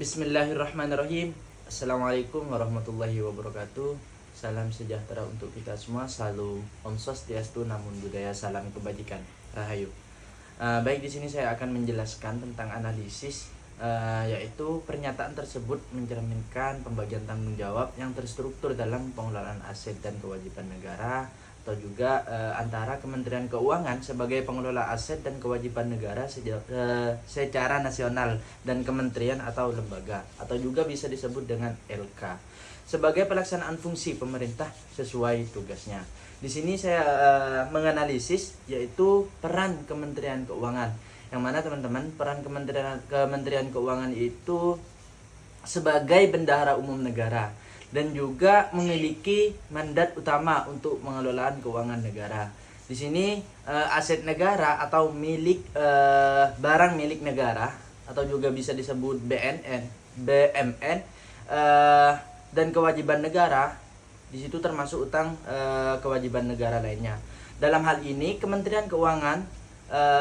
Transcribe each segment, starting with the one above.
Bismillahirrahmanirrahim. Assalamualaikum warahmatullahi wabarakatuh. Salam sejahtera untuk kita semua. Selalu Om Swastiastu, namun budaya salam kebajikan. Rahayu. Baik, di sini saya akan menjelaskan tentang analisis, yaitu pernyataan tersebut mencerminkan pembagian tanggung jawab yang terstruktur dalam pengelolaan aset dan kewajiban negara, atau juga antara Kementerian Keuangan sebagai pengelola aset dan kewajiban negara secara nasional dan kementerian atau lembaga, atau juga bisa disebut dengan LK, sebagai pelaksanaan fungsi pemerintah sesuai tugasnya. Di sini saya menganalisis yaitu peran Kementerian Keuangan, yang mana teman-teman, peran Kementerian Keuangan itu sebagai bendahara umum negara dan juga memiliki mandat utama untuk pengelolaan keuangan negara. Di sini aset negara atau barang milik negara, atau juga bisa disebut BMN, dan kewajiban negara. Di situ termasuk utang kewajiban negara lainnya. Dalam hal ini Kementerian Keuangan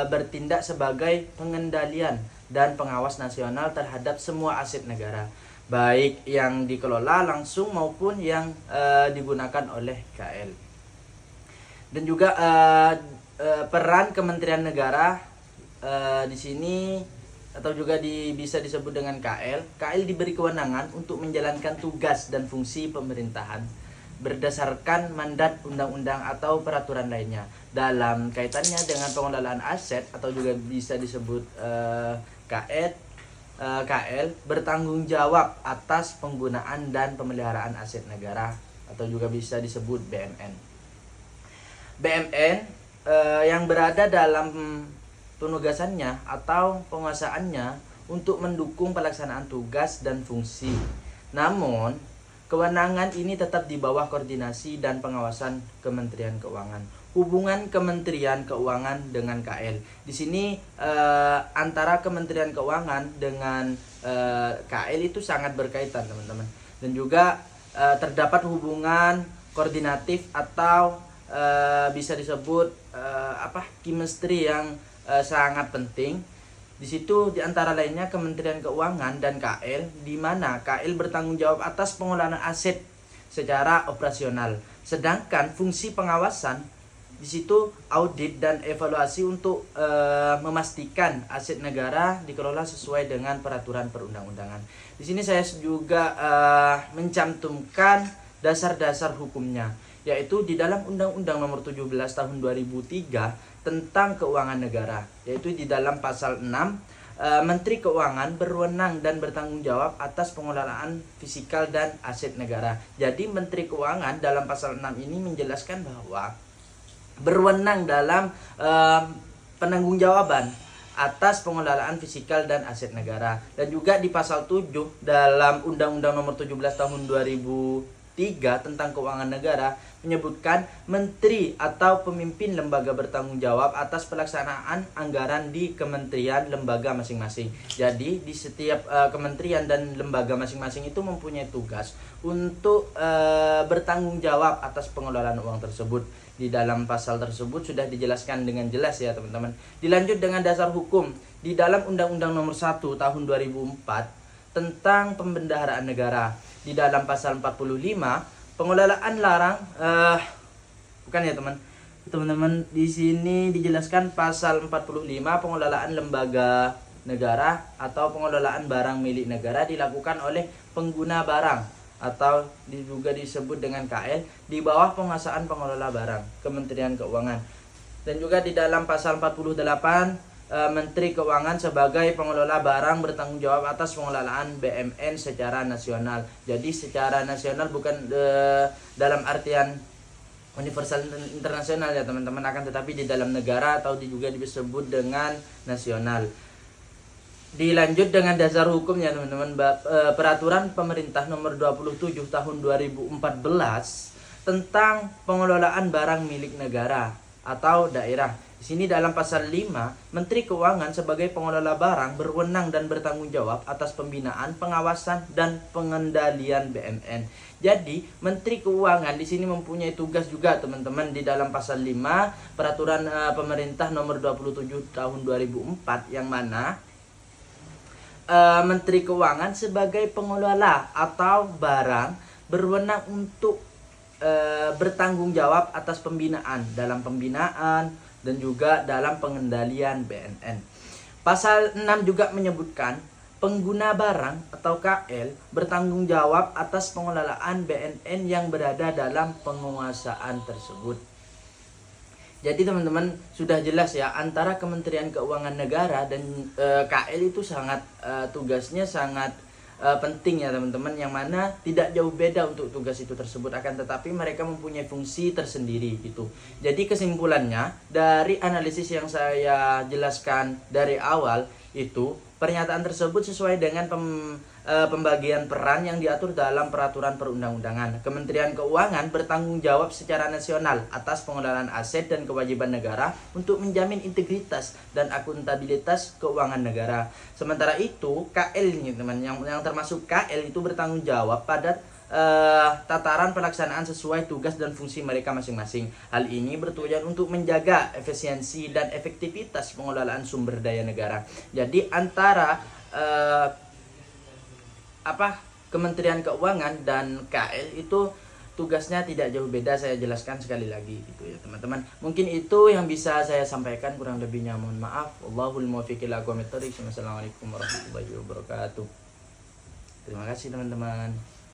bertindak sebagai pengendalian dan pengawas nasional terhadap semua aset negara, baik yang dikelola langsung maupun yang digunakan oleh KL. Dan juga peran Kementerian Negara di sini, atau juga bisa disebut dengan KL. KL diberi kewenangan untuk menjalankan tugas dan fungsi pemerintahan berdasarkan mandat undang-undang atau peraturan lainnya dalam kaitannya dengan pengelolaan aset, atau juga bisa disebut KL bertanggung jawab atas penggunaan dan pemeliharaan aset negara, atau juga bisa disebut BMN. BMN yang berada dalam penugasannya atau penguasaannya untuk mendukung pelaksanaan tugas dan fungsi. Namun, kewenangan ini tetap di bawah koordinasi dan pengawasan Kementerian Keuangan. Hubungan Kementerian Keuangan dengan KL. Di sini antara Kementerian Keuangan dengan KL itu sangat berkaitan, teman-teman. Dan juga terdapat hubungan koordinatif atau bisa disebut chemistry yang sangat penting. Di situ di antara lainnya Kementerian Keuangan dan KL, di mana KL bertanggung jawab atas pengelolaan aset secara operasional, sedangkan fungsi pengawasan di situ audit dan evaluasi untuk memastikan aset negara dikelola sesuai dengan peraturan perundang-undangan. Di sini saya juga mencantumkan dasar-dasar hukumnya, yaitu di dalam Undang-Undang Nomor 17 Tahun 2003 tentang keuangan negara, yaitu di dalam pasal 6, Menteri Keuangan berwenang dan bertanggung jawab atas pengelolaan fisikal dan aset negara. Jadi Menteri Keuangan dalam pasal 6 ini menjelaskan bahwa berwenang dalam penanggung-jawaban atas pengelolaan fisikal dan aset negara. Dan juga di pasal 7 dalam Undang-Undang Nomor 17 Tahun 2003 tentang keuangan negara menyebutkan menteri atau pemimpin lembaga bertanggung jawab atas pelaksanaan anggaran di kementerian lembaga masing-masing. Jadi di setiap kementerian dan lembaga masing-masing itu mempunyai tugas untuk bertanggung jawab atas pengelolaan uang tersebut. Di dalam pasal tersebut sudah dijelaskan dengan jelas ya, teman-teman. Dilanjut dengan dasar hukum. Di dalam Undang-Undang Nomor 1 Tahun 2004 tentang pembendaharaan negara, di dalam pasal 45 pengelolaan teman-teman, di sini dijelaskan pasal 45 pengelolaan lembaga negara atau pengelolaan barang milik negara dilakukan oleh pengguna barang, atau juga disebut dengan KL, di bawah penguasaan pengelola barang Kementerian Keuangan. Dan juga di dalam pasal 48 Menteri Keuangan sebagai pengelola barang bertanggung jawab atas pengelolaan BMN secara nasional. Jadi secara nasional bukan dalam artian universal internasional ya teman-teman, akan tetapi di dalam negara atau juga disebut dengan nasional. Dilanjut dengan dasar hukumnya, teman-teman. Peraturan Pemerintah Nomor 27 Tahun 2014 tentang pengelolaan barang milik negara atau daerah. Di sini dalam pasal 5, Menteri Keuangan sebagai pengelola barang berwenang dan bertanggung jawab atas pembinaan, pengawasan dan pengendalian BMN. Jadi, Menteri Keuangan di sini mempunyai tugas juga, teman-teman, di dalam pasal 5 Peraturan Pemerintah Nomor 27 Tahun 2004, yang mana Menteri Keuangan sebagai pengelola atau barang berwenang untuk bertanggung jawab atas pembinaan dan juga dalam pengendalian BNN. Pasal 6 juga menyebutkan pengguna barang atau KL bertanggung jawab atas pengelolaan BNN yang berada dalam penguasaan tersebut. Jadi teman-teman sudah jelas ya, antara Kementerian Keuangan Negara dan KL itu sangat tugasnya sangat penting ya teman-teman, yang mana tidak jauh beda untuk tugas itu tersebut, akan tetapi mereka mempunyai fungsi tersendiri gitu. Jadi kesimpulannya dari analisis yang saya jelaskan dari awal itu, pernyataan tersebut sesuai dengan pembagian peran yang diatur dalam peraturan perundang-undangan. Kementerian Keuangan bertanggung jawab secara nasional atas pengelolaan aset dan kewajiban negara untuk menjamin integritas dan akuntabilitas keuangan negara. Sementara itu, KL ini teman, yang termasuk KL itu bertanggung jawab pada tataran pelaksanaan sesuai tugas dan fungsi mereka masing-masing. Hal ini bertujuan untuk menjaga efisiensi dan efektivitas pengelolaan sumber daya negara. Jadi antara Kementerian Keuangan dan KL itu tugasnya tidak jauh beda, saya jelaskan sekali lagi gitu ya teman-teman. Mungkin itu yang bisa saya sampaikan, kurang lebihnya mohon maaf. Wallahul muwaffiq ila aqwamit thoriq. Wassalamualaikum warahmatullahi wabarakatuh. Terima kasih teman-teman.